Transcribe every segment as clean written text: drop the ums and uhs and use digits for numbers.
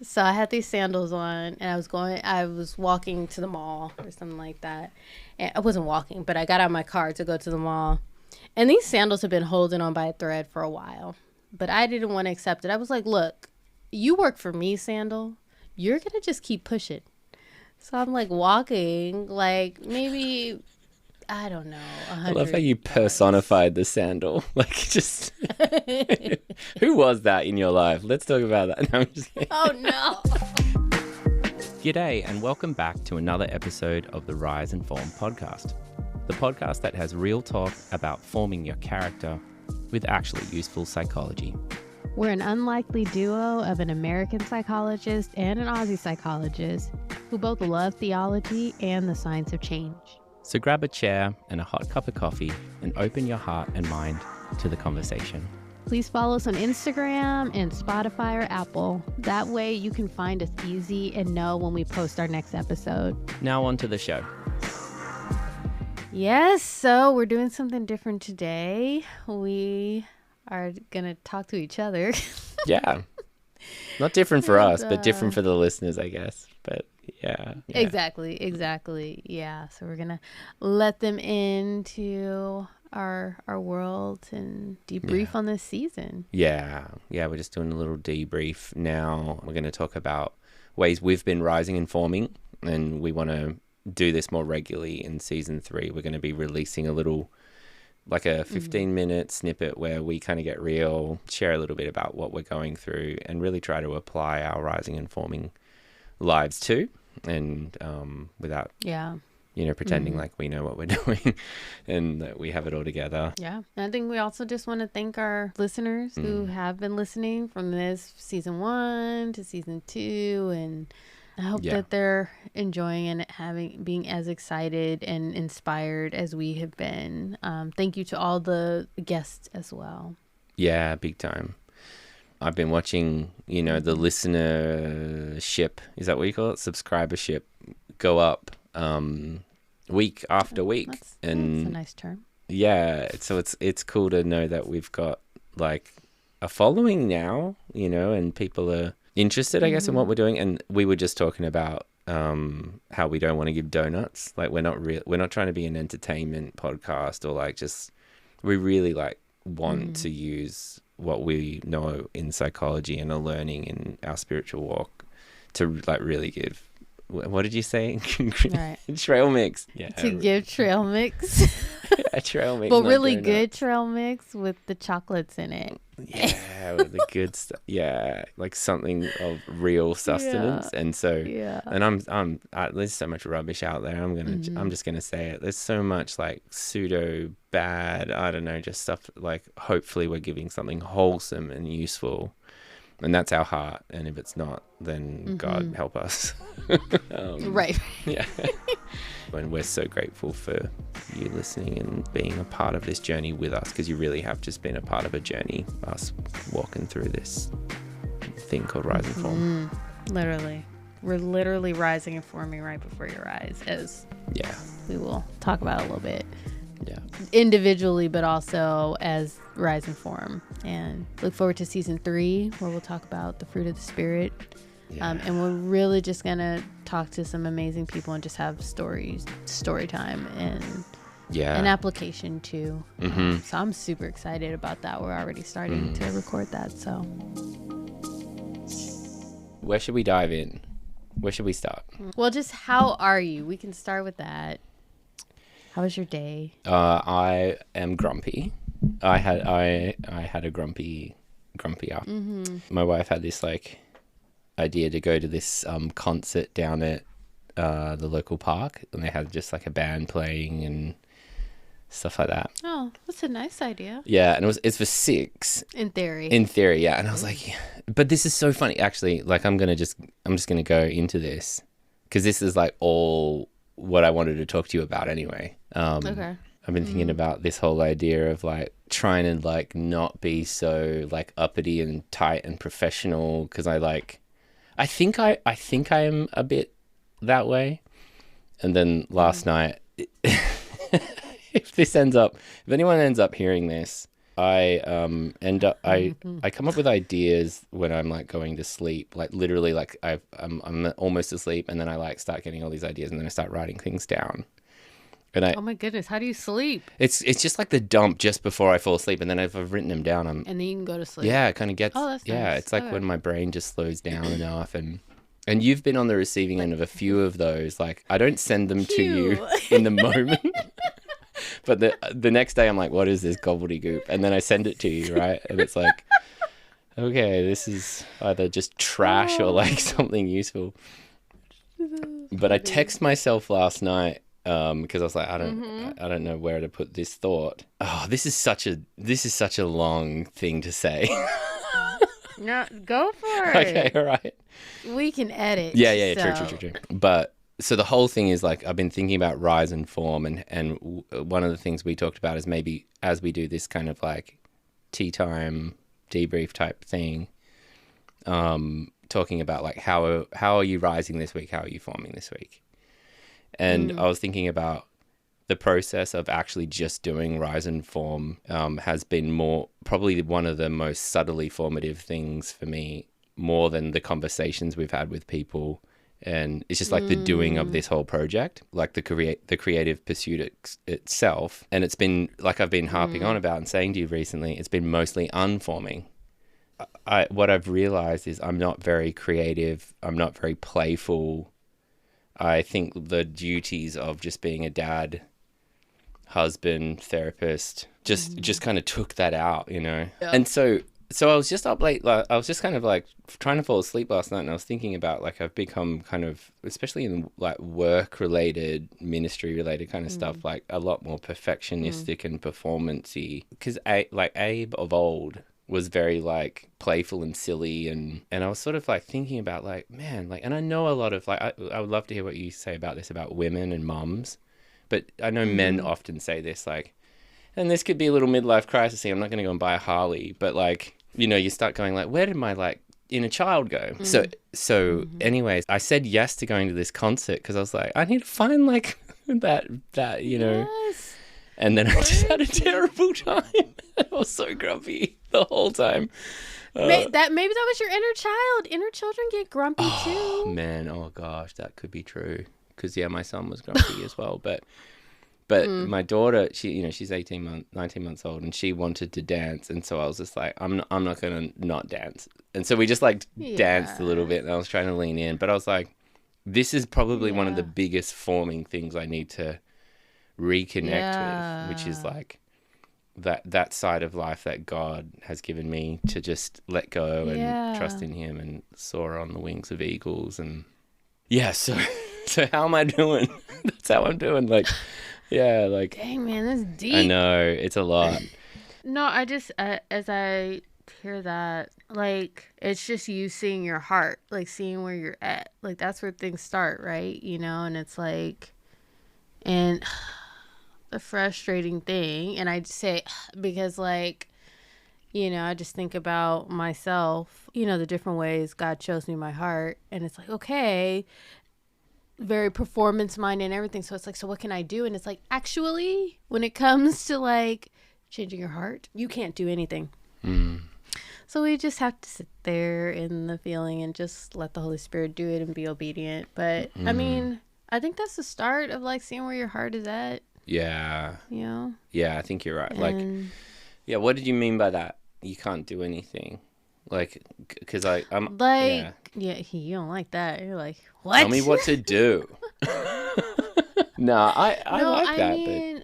So I had these sandals on, and I was walking to the mall or something like that. And I wasn't walking, but I got out of my car to go to the mall. And these sandals have been holding on by a thread for a while. But I didn't want to accept it. I was like, look, you work for me, sandal. You're going to just keep pushing. So I'm like walking, like maybe, I don't know, 100. I love how you personified the sandal. Like, just, who was that in your life? Let's talk about that. No, I'm just kidding. Oh, no. G'day, and welcome back to another episode of the Rise and Form podcast. The podcast that has real talk about forming your character with actually useful psychology. We're an unlikely duo of an American psychologist and an Aussie psychologist who both love theology and the science of change. So grab a chair and a hot cup of coffee and open your heart and mind to the conversation. Please follow us on Instagram and Spotify or Apple. That way you can find us easy and know when we post our next episode. Now on to the show. Yes, so we're doing something different today. We are going to talk to each other. Yeah. Not different for us, but different for the listeners, I guess. But yeah. Exactly. Yeah. So we're going to let them into our world and debrief on this season. Yeah. We're just doing a little debrief now. We're going to talk about ways we've been rising and forming, and we want to do this more regularly in season 3. We're going to be releasing a little, like a 15-minute snippet where we kind of get real, share a little bit about what we're going through, and really try to apply our rising and forming lives too, and without pretending like we know what we're doing and that we have it all together. Yeah. And I think we also just want to thank our listeners who have been listening from this season 1 to season 2, and I hope that they're enjoying and being as excited and inspired as we have been. Thank you to all the guests as well. Yeah, big time. I've been watching, the listenership, is that what you call it? Subscribership go up week after week. That's a nice term. Yeah, so it's cool to know that we've got like a following now, and people are interested, I guess, in what we're doing. And we were just talking about how we don't want to give donuts. Like we're not trying to be an entertainment podcast, or like just, we really like want to use what we know in psychology and are learning in our spiritual walk to like really give, what did you say? Right. Trail mix. Yeah. To give trail mix. A trail mix. But really good trail mix with the chocolates in it. Yeah, with the good stuff. Yeah, like something of real sustenance. And so, and there's so much rubbish out there. I'm just gonna say it. There's so much like pseudo bad, I don't know, just stuff like, hopefully we're giving something wholesome and useful. And that's our heart. And if it's not, then God help us. Right. Yeah. And we're so grateful for you listening and being a part of this journey with us, because you really have just been a part of a journey, us walking through this thing called Rise and Form. Literally. We're literally rising and forming right before your eyes, as we will talk about a little bit. Yeah. Individually, but also as Rise and Form. And look forward to season 3, where we'll talk about the fruit of the Spirit. Yeah. And we're really just going to talk to some amazing people and just have story time and an application too. So I'm super excited about that. We're already starting to record that. So where should we dive in? Where should we start? Well, just how are you? We can start with that. How was your day? I am grumpy. I had a grumpy afternoon. My wife had this like idea to go to this concert down at the local park, and they had just like a band playing and stuff like that. Oh, that's a nice idea. Yeah, and it's for 6. In theory, yeah. And I was like, but this is so funny. Actually, like I'm just gonna go into this because this is like all what I wanted to talk to you about anyway. Okay. I've been thinking about this whole idea of like trying to like not be so like uppity and tight and professional, because I think I am a bit that way. And then last night, if anyone ends up hearing this, I end up I come up with ideas when I'm like going to sleep, like literally like I'm almost asleep, and then I like start getting all these ideas, and then I start writing things down. And Oh my goodness, how do you sleep? it's just like the dump just before I fall asleep, and then if I've written them down, And then you can go to sleep. yeah, it kind of gets Oh, that's yeah, nice. it's like Okay. when my brain just slows down enough, and you've been on the receiving end of a few of those. Like I don't send them to you in the moment. But the next day I'm like, what is this gobbledygook? And then I send it to you, right? And it's like, okay, this is either just trash or like something useful. But I text myself last night because I was like, I don't know where to put this thought. Oh, this is such a long thing to say. No, go for it. Okay, all right. We can edit. Yeah, so. true. But so the whole thing is like I've been thinking about rise and form, and one of the things we talked about is maybe as we do this kind of like tea time debrief type thing, talking about like how are you rising this week, how are you forming this week, and I was thinking about the process of actually just doing rise and form has been probably one of the most subtly formative things for me, more than the conversations we've had with people. And it's just like the doing of this whole project, like the creative pursuit itself. And it's been like I've been harping on about and saying to you recently, it's been mostly unforming. What I've realized is I'm not very creative. I'm not very playful. I think the duties of just being a dad, husband, therapist, just kind of took that out, you know? Yeah. And so I was just up late, like, I was just kind of like trying to fall asleep last night, and I was thinking about like I've become kind of, especially in like work related, ministry related kind of stuff, like a lot more perfectionistic and performance-y. Because like Abe of old was very like playful and silly, and I was sort of like thinking about like, man, like, and I know a lot of like, I would love to hear what you say about this, about women and mums, but I know men often say this, like, and this could be a little midlife crisis. I'm not going to go and buy a Harley, but like, you know, you start going like, where did my like inner child go? So anyways, I said yes to going to this concert because I was like, I need to find like that, you know. Yes. And then I just had a terrible time. I was so grumpy the whole time. Maybe that was your inner child. Inner children get grumpy too. Man, oh gosh, that could be true. Because yeah, my son was grumpy as well, but my daughter, she's 19 months old, and she wanted to dance, and so I was just like, I'm not gonna not dance, and so we just like danced a little bit, and I was trying to lean in, but I was like, this is probably one of the biggest forming things I need to reconnect with, which is like that side of life that God has given me to just let go and trust in Him and soar on the wings of eagles, and so how am I doing? That's how I'm doing, like. Yeah, like... Dang, man, that's deep. I know, it's a lot. No, I just, as I hear that, like, it's just you seeing your heart, like, seeing where you're at. Like, that's where things start, right? You know, and it's like, and the frustrating thing, and I just say, because, like, you know, I just think about myself, you know, the different ways God shows me my heart, and it's like, okay... very performance minded and everything, so it's like, so what can I do? And it's like, actually, when it comes to like changing your heart, you can't do anything. So we just have to sit there in the feeling and just let the Holy Spirit do it and be obedient. But I mean, I think that's the start of like seeing where your heart is at. Yeah, you know. Yeah, I think you're right. Like, yeah, what did you mean by that? You can't do anything, like, because I'm like, you don't like that. You're like, what? Tell me what to do. No, I like that. Mean,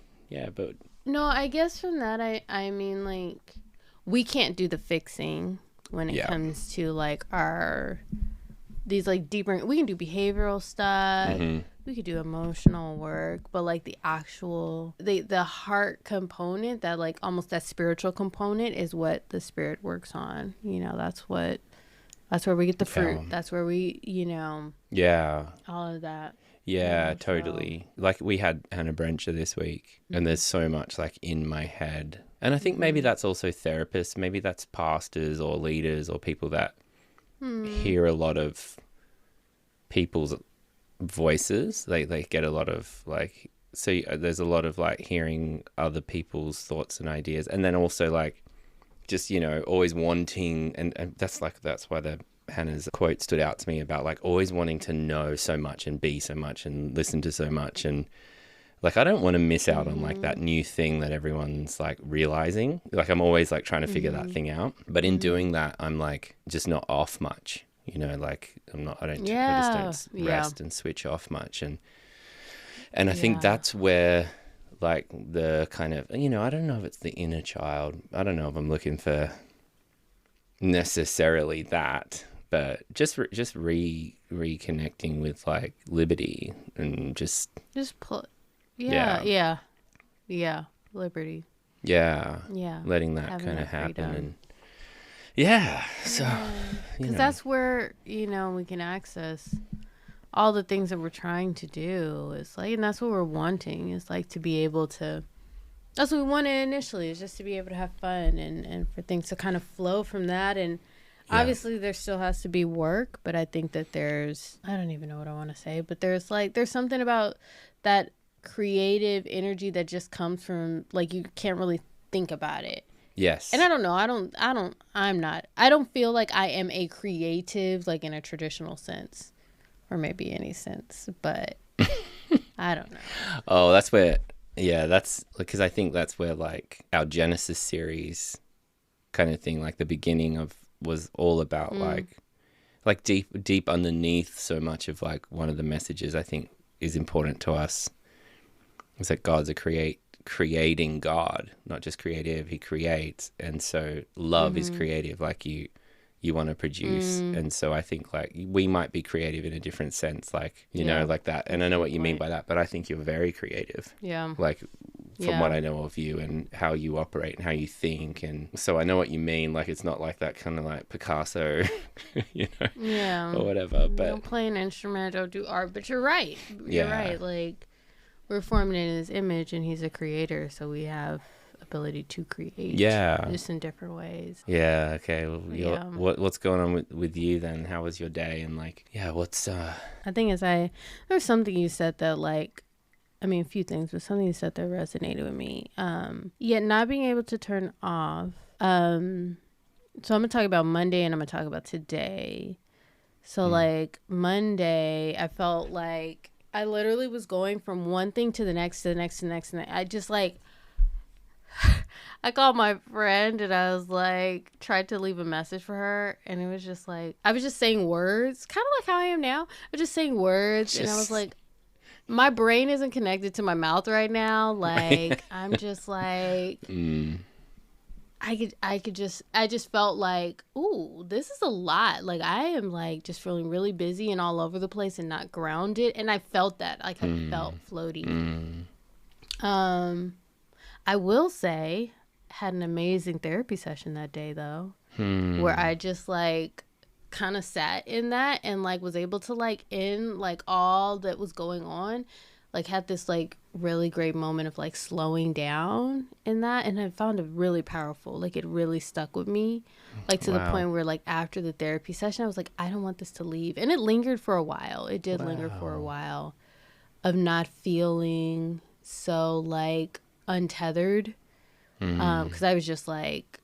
but no, I guess from that, I mean, like, we can't do the fixing when it comes to like these like deeper. We can do behavioral stuff. We could do emotional work, but like the actual the heart component, that like almost that spiritual component, is what the Spirit works on. You know, that's where we get the fruit. That's where we, you know, all of that. Yeah, totally. Like we had Hannah Brencher this week, and there's so much like in my head. And I think maybe that's also therapists, maybe that's pastors or leaders or people that hear a lot of people's voices. They get a lot of like, so there's a lot of like hearing other people's thoughts and ideas. And then also like just, you know, always wanting, and that's why the Hannah's quote stood out to me about like always wanting to know so much and be so much and listen to so much. And like, I don't want to miss out on like that new thing that everyone's like realizing. Like, I'm always like trying to figure that thing out. But in doing that, I'm like just not off much, you know, like I just don't rest and switch off much. And I think that's where like the kind of, you know, I don't know if it's the inner child. I don't know if I'm looking for necessarily that, but just reconnecting with like liberty and just liberty, letting that kind of happen freedom. And so because that's where, you know, we can access all the things that we're trying to do. It's like, and that's what we're wanting, is like to be able to, that's what we wanted initially, is just to be able to have fun and for things to kind of flow from that. And obviously there still has to be work, but I think that I don't even know what I want to say, but there's something about that creative energy that just comes from, like, you can't really think about it. Yes. And I don't know, I don't feel like I am a creative, like in a traditional sense, or maybe any sense, but I don't know. Oh, that's where, that's because I think that's where like our Genesis series kind of thing, like the beginning of, was all about like deep underneath so much of like one of the messages I think is important to us is that God's a creating God, not just creative. He creates, and so love is creative. Like you want to produce, and so I think like we might be creative in a different sense, like you know, like that. And I know what you mean by that, but I think you're very creative. Yeah. Like from what I know of you and how you operate and how you think, and so I know what you mean. Like it's not like that kind of like Picasso, you know, or whatever. But don't play an instrument, don't do art. But you're right. You're right. Like, we're formed in his image, and he's a creator, so we have ability to create. Just in different ways. Yeah. Okay. Well, what's going on with you then? How was your day? And like, what's I think there's something you said that like, I mean, a few things, but something you said that resonated with me. Not being able to turn off. So I'm gonna talk about Monday, and I'm gonna talk about today. So like Monday, I felt like I literally was going from one thing to the next, to the next, to the next, and I just like, I called my friend and I was like, tried to leave a message for her, and it was just like, I was just saying words, kind of like how I am now. I was just saying words, and I was like, my brain isn't connected to my mouth right now. Like, I'm just like, I just felt like, ooh, this is a lot. Like, I am like just feeling really busy and all over the place and not grounded. And I felt that, like, I felt floaty. I will say, had an amazing therapy session that day though, where I just like kind of sat in that and like was able to like in like all that was going on, like had this like really great moment of like slowing down in that, and I found it really powerful. Like it really stuck with me, like to the point where like after the therapy session I was like, I don't want this to leave. And it lingered for a while. It did linger for a while of not feeling so like untethered, because I was just like,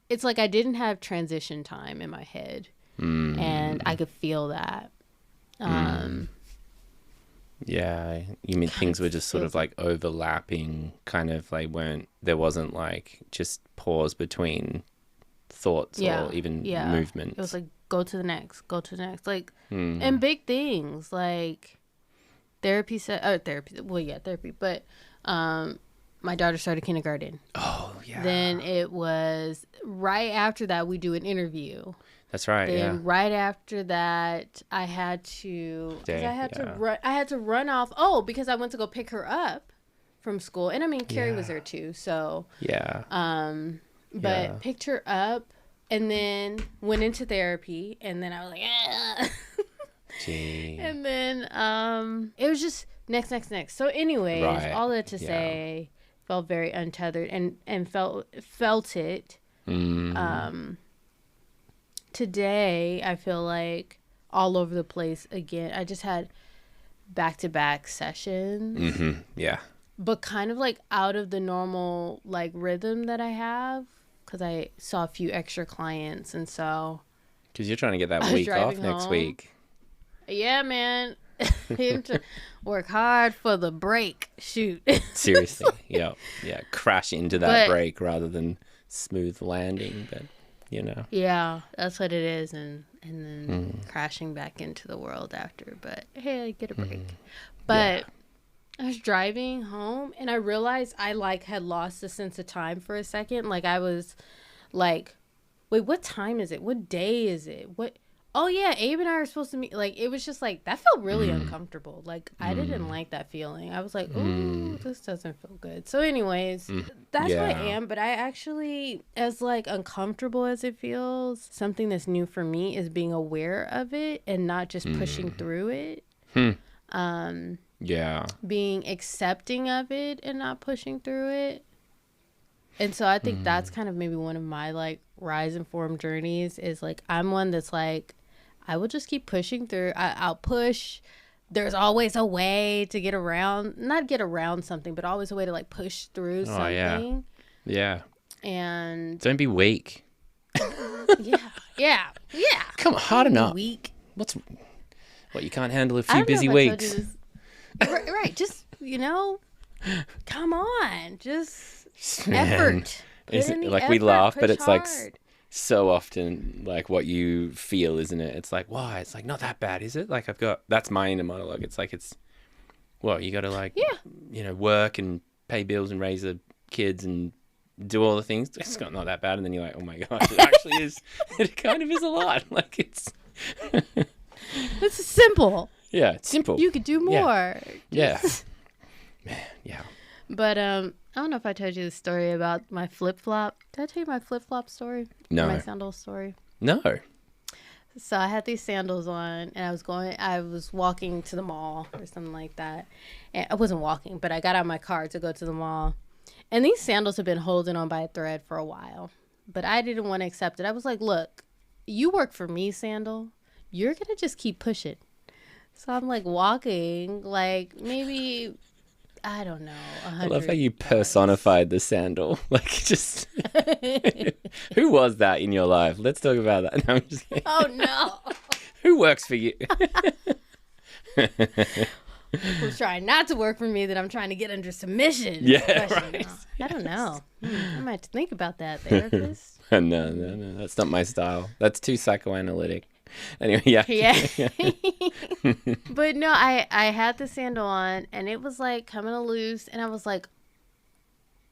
it's like I didn't have transition time in my head, and I could feel that. Yeah, you mean things were just sort of like overlapping, kind of like there wasn't like just pause between thoughts or even movements. It was like go to the next, like, and big things like therapy, but my daughter started kindergarten. Oh, yeah. Then it was right after that we do an interview. That's right. Then right after that, I had to run off. Oh, because I went to go pick her up from school, and I mean Carrie was there too. So picked her up, and then went into therapy, and then I was like, ah. And then it was just next. So anyways, all that to say, felt very untethered and felt it. Today, I feel like all over the place again. I just had back-to-back sessions. Yeah. But kind of like out of the normal like rhythm that I have because I saw a few extra clients. And so Because you're trying to get that I was week off driving next home. week. Yeah, man. Him to work hard for the break. Shoot. Seriously. Yeah. Crash into that But break rather than smooth landing. But, yeah, that's what it is. And then crashing back into the world after. But hey, I get a break. But I was driving home and I realized I had lost the sense of time for a second. Like I was like, wait, what time is it? What day is it? Oh yeah, Abe and I are supposed to meet. Like it was just like that felt really uncomfortable. Like I didn't like that feeling. I was like, ooh, this doesn't feel good. So anyways, that's what I am. But I actually, as like uncomfortable as it feels, something that's new for me is being aware of it and not just pushing through it. Being accepting of it and not pushing through it. And so I think that's kind of maybe one of my like rise and form journeys is like I'm one that's like I will just keep pushing through. I'll push. There's always a way to not get around something, but always a way to like push through something. Yeah. And don't be weak. Yeah. Come on, harden up. Weak. What you can't handle a few busy weeks. Right. Just, come on. Just effort. We laugh, but it's hard. Like so often like what you feel, isn't it? It's like, why? It's like not that bad, is it? Like that's my inner monologue. It's like you got to like, work and pay bills and raise the kids and do all the things. It's not that bad. And then you're like, oh my gosh, it actually is. It kind of is a lot. Like it's simple. Yeah, it's simple. You could do more. Yeah. Man, yeah. But I don't know if I told you the story about my flip-flop. Did I tell you my flip-flop story? No. My sandal story? No. So I had these sandals on and I was walking to the mall or something like that. And I wasn't walking, but I got out of my car to go to the mall. And these sandals have been holding on by a thread for a while. But I didn't want to accept it. I was like, look, you work for me, sandal. You're going to just keep pushing. So I'm like walking, like maybe, I don't know. I love how you personified the sandal. Like just, who was that in your life? Let's talk about that. No, I'm just kidding. Oh no. Who works for you? Who's trying not to work for me that I'm trying to get under submission? Yeah, right. I don't know. I might think about that, therapist. No. That's not my style. That's too psychoanalytic. Anyway, yeah. But no, I had the sandal on and it was like coming loose and I was like,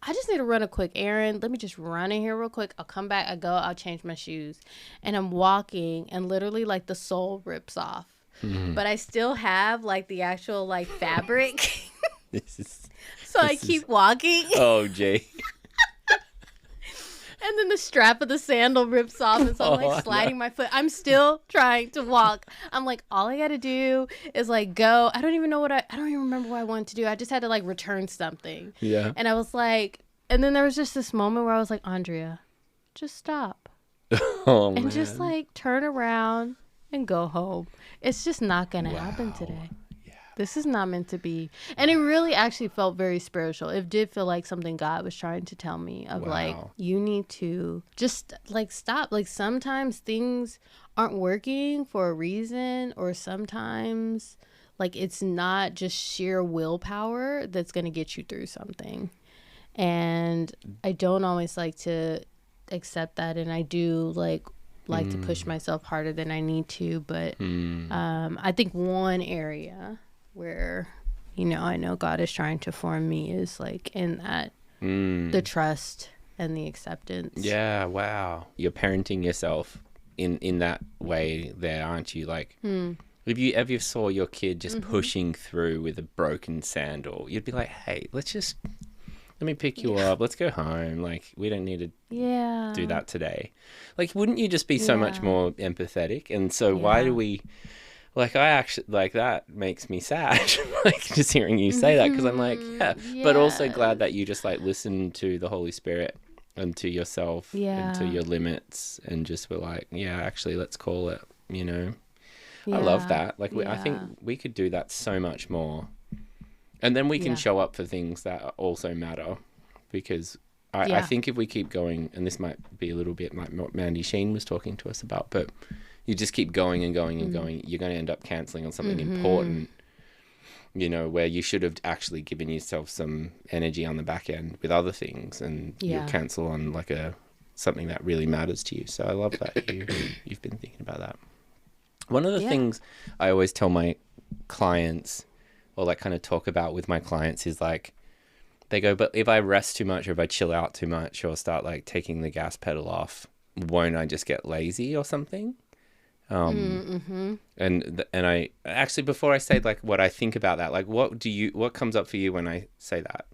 I just need to run a quick errand. Let me just run in here real quick. I'll come back. I'll change my shoes. And I'm walking and literally like the sole rips off. But I still have like the actual like fabric. I keep walking. Oh, Jay. And then the strap of the sandal rips off, and so I'm like sliding my foot. I'm still trying to walk. I'm like, all I gotta do is like go. I don't even remember what I wanted to do. I just had to like return something. Yeah. And I was like, and then there was just this moment where I was like, Aundrea, just stop. And just like turn around and go home. It's just not gonna happen today. This is not meant to be. And it really actually felt very spiritual. It did feel like something God was trying to tell me of like, you need to just like stop. Like sometimes things aren't working for a reason, or sometimes like it's not just sheer willpower that's going to get you through something. And I don't always like to accept that. And I do like to push myself harder than I need to. But I think one area where, I know God is trying to form me is like in that, the trust and the acceptance. Yeah, wow. You're parenting yourself in that way there, aren't you? Like, if you ever saw your kid just pushing through with a broken sandal, you'd be like, hey, let me pick you up. Let's go home. Like, we don't need to do that today. Like, wouldn't you just be so much more empathetic? And so why do we... Like, I actually, like, that makes me sad, like, just hearing you say that, because I'm like, but also glad that you just, like, listen to the Holy Spirit and to yourself and to your limits and just were like, actually, let's call it, I love that. Like, I think we could do that so much more. And then we can show up for things that also matter, because I think if we keep going, and this might be a little bit like what Mandy Sheen was talking to us about, but you just keep going and going and going, you're going to end up cancelling on something important, you know, where you should have actually given yourself some energy on the back end with other things, and you'll cancel on like something that really matters to you. So I love that you've been thinking about that. One of the things I always tell my clients, or like kind of talk about with my clients, is like, they go, but if I rest too much, or if I chill out too much, or start like taking the gas pedal off, won't I just get lazy or something? And I actually, before I say like what I think about that, like what comes up for you when I say that?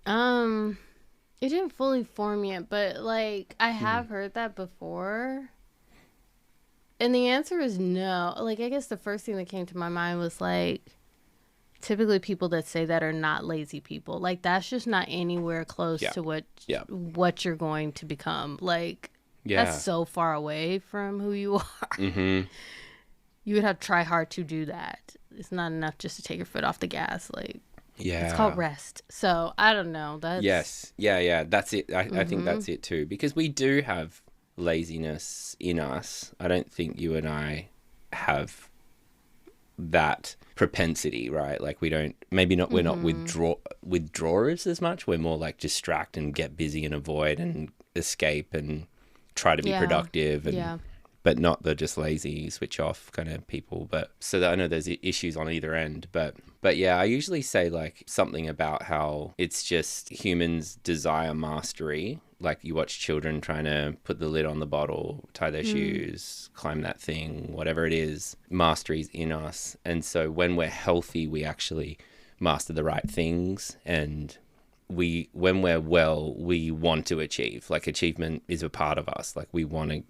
It didn't fully form yet, but like I have heard that before. And the answer is no. Like, I guess the first thing that came to my mind was like, typically people that say that are not lazy people. Like, that's just not anywhere close to what you're going to become. Like, that's so far away from who you are. You would have to try hard to do that. It's not enough just to take your foot off the gas. Like, it's called rest. So I don't know. That's that's it. I think that's it too, because we do have laziness in us. I don't think you and I have that propensity, right? Like, we don't, maybe not, we're not withdrawers as much. We're more like distract and get busy and avoid and escape and try to be productive, and but not the just lazy switch off kind of people. But so that I know there's issues on either end, but yeah, I usually say like something about how it's just humans desire mastery. Like, you watch children trying to put the lid on the bottle, tie their shoes, climb that thing, whatever it is. Mastery's in us. And so when we're healthy, we actually master the right things. And when we're well, we want to achieve. Like, achievement is a part of us. Like, we want to,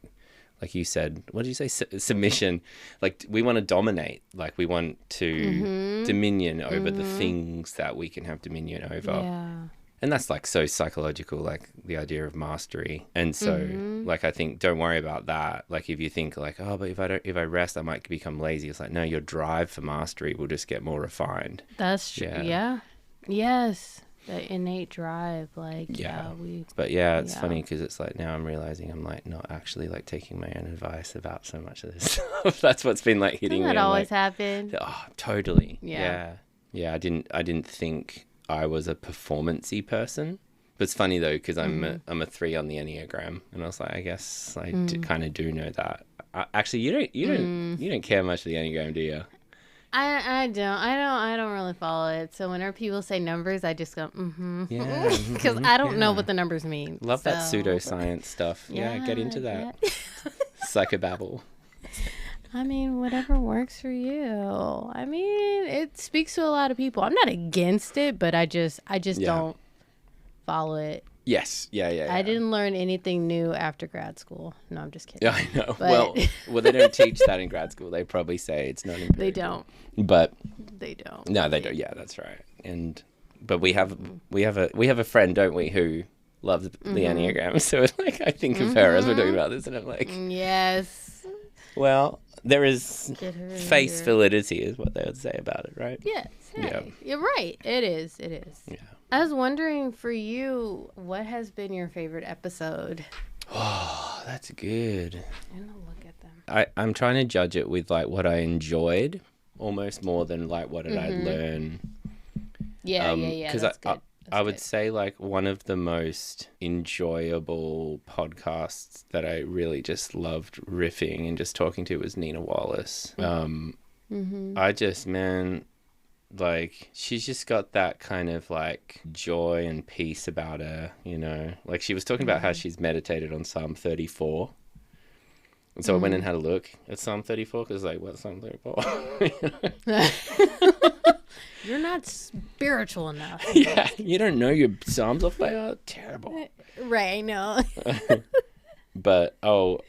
like you said, what did you say? Submission. Like, we want to dominate. Like, we want to dominion over the things that we can have dominion over. Yeah. And that's like so psychological, like the idea of mastery. And so like, I think, don't worry about that. Like, if you think like, oh, but if I rest, I might become lazy. It's like, no, your drive for mastery will just get more refined. That's true. Yeah. Yes. The innate drive. Like, But yeah, it's funny because it's like, now I'm realizing I'm like not actually like taking my own advice about so much of this stuff. That's what's been like hitting me. That always happened. Oh, totally. Yeah. I didn't think I was a performance-y person. But it's funny though, because I'm a 3 on the Enneagram, and I was like, I guess I kind of do know that. Actually, you don't care much for the Enneagram, do you? I don't really follow it. So whenever people say numbers, I just go because I don't know what the numbers mean. Love that pseudoscience stuff. Yeah, get into that. Psychobabble. I mean, whatever works for you. I mean, it speaks to a lot of people. I'm not against it, but I just don't follow it. Yes. Yeah. I didn't learn anything new after grad school. No, I'm just kidding. Yeah, I know. But... Well, they don't teach that in grad school. They probably say it's not empirical. They don't. But they don't. No, they don't. Yeah, that's right. But we have a friend, don't we, who loves the Enneagram. So it's like, I think of her as we're talking about this, and I'm like, yes. Well, there is face validity, is what they would say about it, right? Yes. Hey, you're right. It is. Yeah. I was wondering, for you, what has been your favorite episode? Oh, that's good. I'm gonna look at them. I'm trying to judge it with like what I enjoyed almost more than like what did I learn. Yeah. Because I would say like one of the most enjoyable podcasts that I really just loved riffing and just talking to was Nina Wallace. I just, man, like, she's just got that kind of like joy and peace about her, you know. Like, she was talking about how she's meditated on Psalm 34. And so I went and had a look at Psalm 34 because, like, what's Psalm 34? You're not spiritual enough. Yeah, you don't know your Psalms off by heart? Terrible. Right, I know. But I'll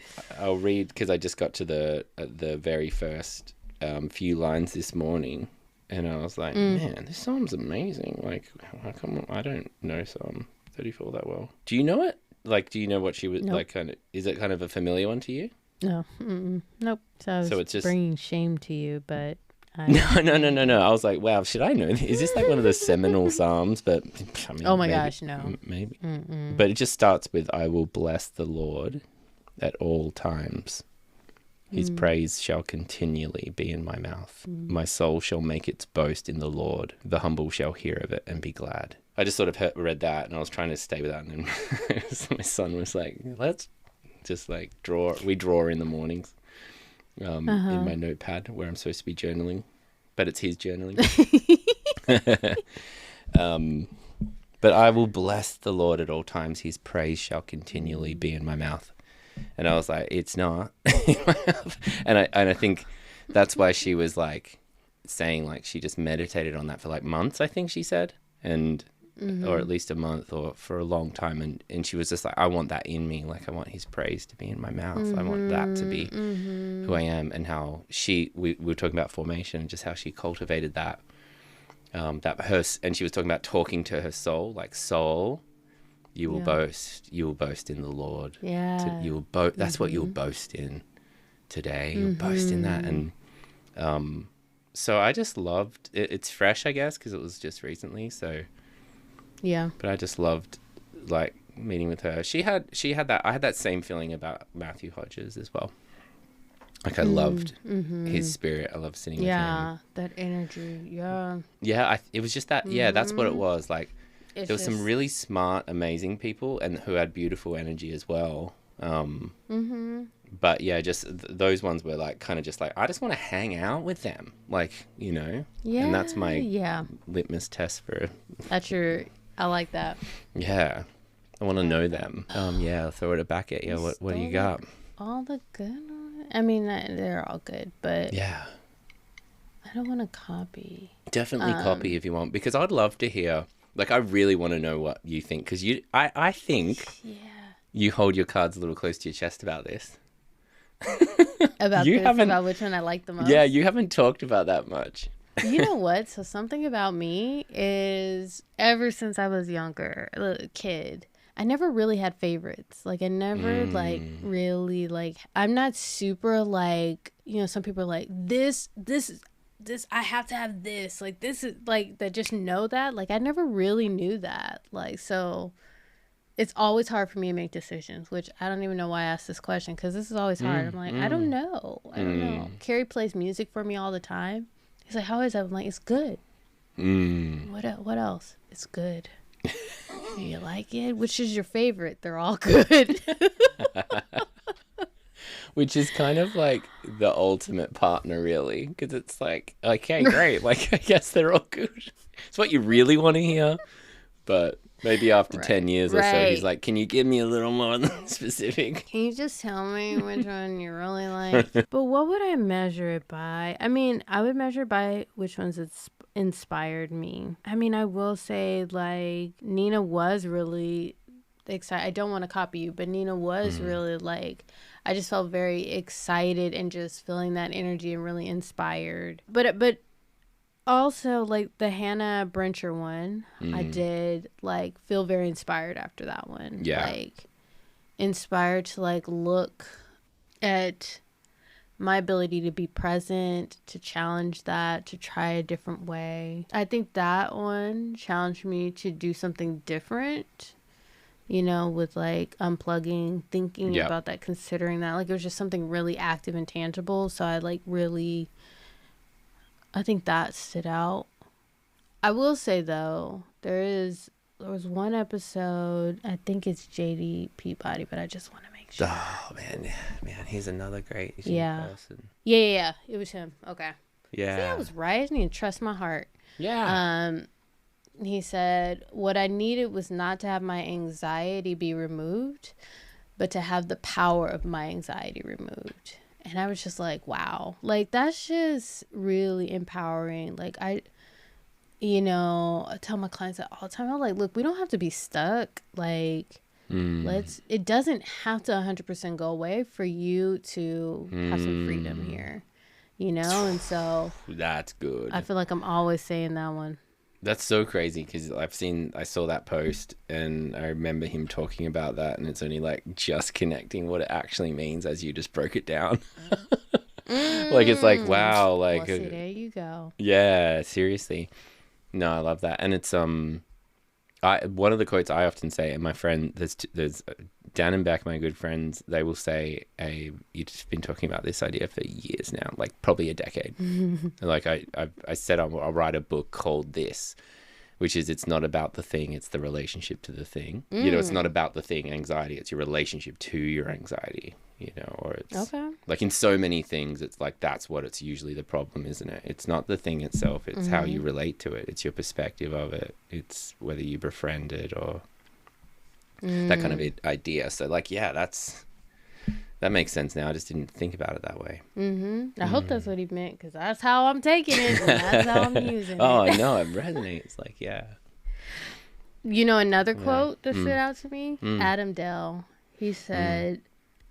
read, because I just got to the very first few lines this morning. And I was like, man, this psalm's amazing. Like, how come I don't know Psalm 34 that well? Do you know it? Like, do you know what she was like? Kind of, is it kind of a familiar one to you? No. Nope. So it's just bringing shame to you, but No. I was like, wow, should I know this? Is this like one of the seminal psalms? But I mean, Oh my maybe, gosh, no. maybe. Mm-mm. But it just starts with, I will bless the Lord at all times. His praise shall continually be in my mouth. My soul shall make its boast in the Lord. The humble shall hear of it and be glad. I just sort of read that, and I was trying to stay with that, and then my son was like, let's just like draw. We draw in the mornings in my notepad where I'm supposed to be journaling, but it's his journaling. But I will bless the Lord at all times. His praise shall continually be in my mouth. And I was like, it's not. and I think that's why she was like saying, like, she just meditated on that for like months, I think she said, and or at least a month, or for a long time, and she was just like, I want that in me. Like, I want his praise to be in my mouth. I want that to be who I am. And how we were talking about formation and just how she cultivated that. And she was talking about talking to her soul, like, soul, you will boast in the Lord. Yeah. That's what you'll boast in today. You'll boast in that. And so I just loved it. It's fresh, I guess, because it was just recently. So yeah. But I just loved like meeting with her. She had that. I had that same feeling about Matthew Hodges as well. Like, I loved his spirit. I loved sitting with him. Yeah, that energy. Yeah. Yeah, it was just that. Yeah, that's what it was. Like, there was some really smart, amazing people, and who had beautiful energy as well. But yeah, just those ones were like kind of just like, I just want to hang out with them, like, you know. Yeah. And that's my litmus test for. I like that. Yeah, I want to know them. Yeah, I'll throw it back at you. What do you got? All the good. I mean, they're all good, but yeah, I don't want to copy. Definitely copy if you want, because I'd love to hear. Like, I really want to know what you think, because I think you hold your cards a little close to your chest about this. About which one I like the most. Yeah, you haven't talked about that much. You know what? So something about me is, ever since I was younger, a little kid, I never really had favorites. Like, I never really I'm not super like, you know, some people are like, this I have to have this. Like, this is like, that just know that. Like, I never really knew that. Like, so it's always hard for me to make decisions, which I don't even know why I asked this question, because this is always hard. I'm like, I don't know. Carrie plays music for me all the time. He's like, how is that? I'm like, it's good. What else? It's good. Do you like it? Which is your favorite? They're all good. Which is kind of like the ultimate partner, really, because it's like, okay, great. Like, I guess they're all good. It's what you really want to hear. But maybe after 10 years or so, he's like, can you give me a little more specific? Can you just tell me which one you really like? But what would I measure it by? I mean, I would measure by which ones it's inspired me. I mean, I will say, like, Nina was really excited. I don't want to copy you, but Nina was really like, I just felt very excited and just feeling that energy and really inspired. But also, like, the Hannah Brencher one, I did like feel very inspired after that one. Yeah, like inspired to like look at my ability to be present, to challenge that, to try a different way. I think that one challenged me to do something different, you know, with like unplugging, thinking about that, considering that. Like, it was just something really active and tangible. So I think that stood out. I will say, though, there was one episode, I think it's JD Peabody, but I just want to make sure. Oh, man, he's another great person. Yeah, it was him. Okay. Yeah. See, I was right. I need to trust my heart. Yeah. He said, what I needed was not to have my anxiety be removed, but to have the power of my anxiety removed. And I was just like, wow, like, that's just really empowering. Like, I tell my clients that all the time. I'm like, look, we don't have to be stuck. Like, it doesn't have to 100% go away for you to have some freedom here, you know? And so that's good. I feel like I'm always saying that one. That's so crazy, because I saw that post, and I remember him talking about that, and it's only like just connecting what it actually means as you just broke it down. Like, it's like, wow, like, Well, see, there you go. yeah, seriously. No, I love that. And it's, one of the quotes I often say, and my friend, there's Dan and Beck, my good friends, they will say, you've just been talking about this idea for years now, like probably a decade. Like I said, I'll write a book called this, which is, it's not about the thing, it's the relationship to the thing. You know, it's not about the thing, anxiety, it's your relationship to your anxiety, you know, or it's like in so many things, it's like, that's what it's usually the problem, isn't it? It's not the thing itself, it's how you relate to it. It's your perspective of it. It's whether you befriend it or that kind of idea. So like, yeah, that makes sense now. I just didn't think about it that way. I hope that's what he meant, because that's how I'm taking it, and that's how I'm using it. Oh, no, it resonates. Like, yeah. You know, another quote that stood out to me? Adam Dell. He said,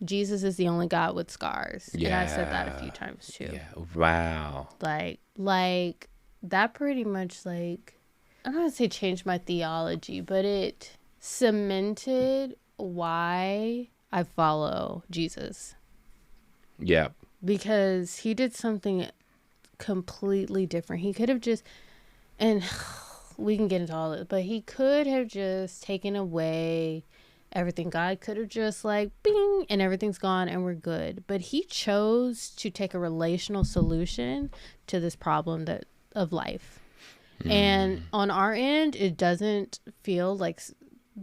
Jesus is the only God with scars. Yeah. And I've said that a few times too. Yeah. Wow. Like that pretty much, like, I'm not going to say changed my theology, but it cemented why I follow Jesus. Yeah. Because he did something completely different. He could have just, and we can get into all this, but he could have just taken away everything. God could have just like, bing, and everything's gone and we're good. But he chose to take a relational solution to this problem of life. And on our end, it doesn't feel like,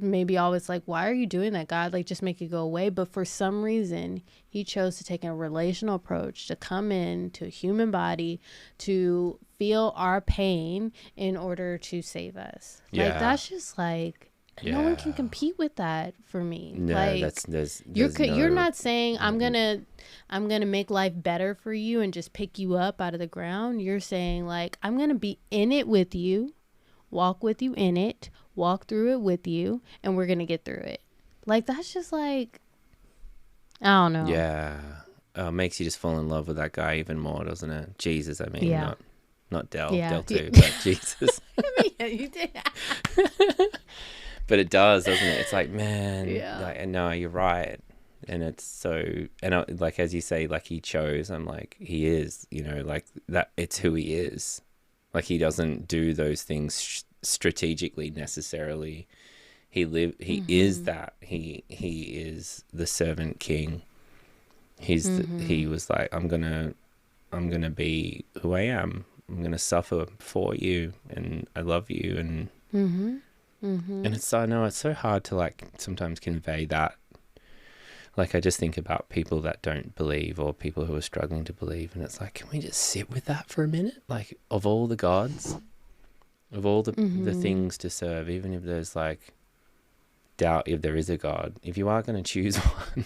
maybe always like, why are you doing that, God? Like, just make it go away. But for some reason, he chose to take a relational approach, to come in to a human body, to feel our pain in order to save us. Yeah. Like, that's just like, no one can compete with that for me. No, like, you're not saying I'm gonna make life better for you and just pick you up out of the ground. You're saying, like, I'm gonna be in it with you, walk with you in it, walk through it with you, and we're gonna get through it. Like, that's just like, I don't know. Yeah. Makes you just fall in love with that guy even more, doesn't it? Jesus, I mean, not Del, Del too, but Jesus. Yeah, you did. But it does, doesn't it? It's like, man, like, no, you're right. And it's so, and like, as you say, like, he chose, I'm like, he is, you know, like that, it's who he is. Like, he doesn't do those things strategically necessarily. He is that. He is the servant king. He was like, I'm gonna be who I am. I'm gonna suffer for you, and I love you, and and it's, I know it's so hard to like sometimes convey that. Like, I just think about people that don't believe, or people who are struggling to believe, and it's like, can we just sit with that for a minute? Like, of all the gods, of all the things to serve, even if there's like doubt if there is a God, if you are going to choose one,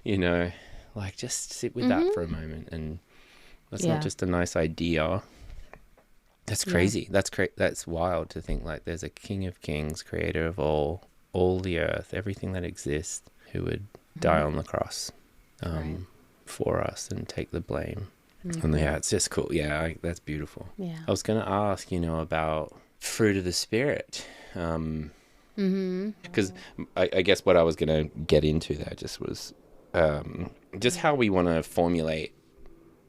you know, like, just sit with that for a moment. And that's not just a nice idea. That's crazy. That's wild to think, like, there's a King of Kings, creator of all the earth, everything that exists, who would die on the cross for us and take the blame. And yeah, it's just cool. Yeah, that's beautiful. Yeah. I was going to ask, you know, about fruit of the Spirit. Because I guess what I was going to get into there just was just how we want to formulate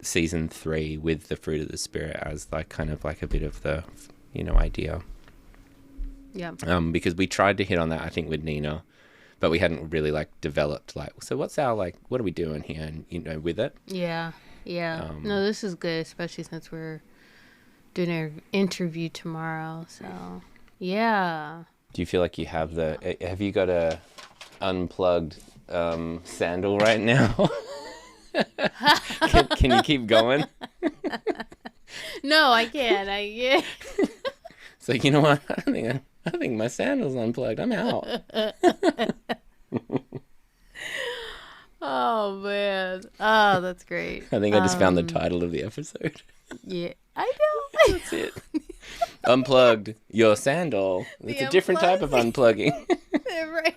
season 3 with the fruit of the Spirit as like kind of like a bit of the, you know, idea. Yeah. Because we tried to hit on that, I think, with Nina, but we hadn't really like developed like, so what's our, like, what are we doing here, and, you know, with it. No, this is good, especially since we're doing an interview tomorrow. So do you feel like you have you got a unplugged sandal right now? Can you keep going? No, I can't. So, you know what? I think my sandal's unplugged. I'm out. Oh, man. Oh, that's great. I think I just found the title of the episode. Yeah, I know. That's it. Unplugged your sandal. It's a different type of unplugging. Right.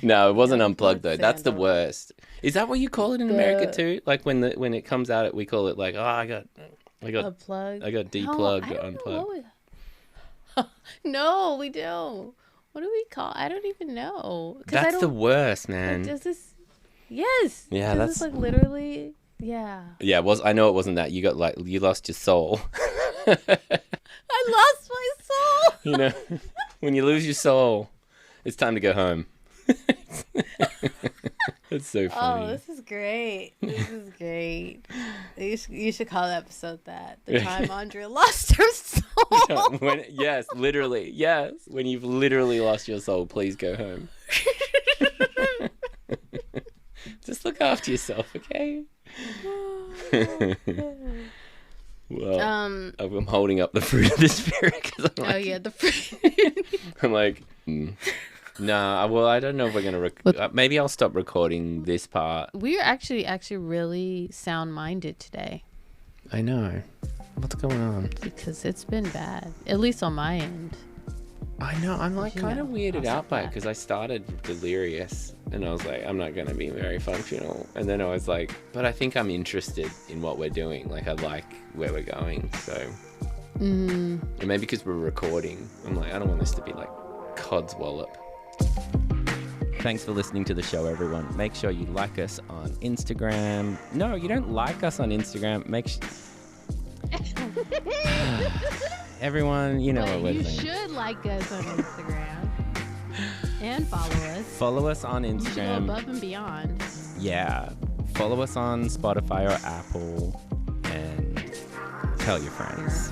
No, it wasn't unplugged though. That's the worst. Is that what you call it in America too? Like when it comes out, we call it like, oh, I got unplugged. I got deplugged or unplugged. No, we don't. What do we call? I don't even know. That's the worst, man. Does this? Yes. Yeah, that's like literally. Yeah. Yeah, I know it wasn't that. You lost your soul. I lost my soul. You know, when you lose your soul, it's time to go home. That's so funny. Oh, this is great. This is great. You should call the episode that. The time Aundrea lost her soul. Yes, literally. Yes. When you've literally lost your soul, please go home. Just look after yourself, okay? Well, I'm holding up the fruit of the spirit because I'm like, the fruit. I'm like, nah. Well, I don't know if we're gonna. Maybe I'll stop recording this part. We're actually really sound-minded today. I know. What's going on? Because it's been bad, at least on my end. I know. I'm like kind of weirded out by it because I started delirious and I was like, I'm not going to be very functional. And then I was like, but I think I'm interested in what we're doing. Like, I like where we're going. So, and maybe because we're recording, I'm like, I don't want this to be like codswallop. Thanks for listening to the show, everyone. Make sure you like us on Instagram. No, you don't like us on Instagram. Everyone, you know what we're saying. You should like us on Instagram and follow us. Follow us on Instagram. You should go above and beyond. Yeah. Follow us on Spotify or Apple and tell your friends.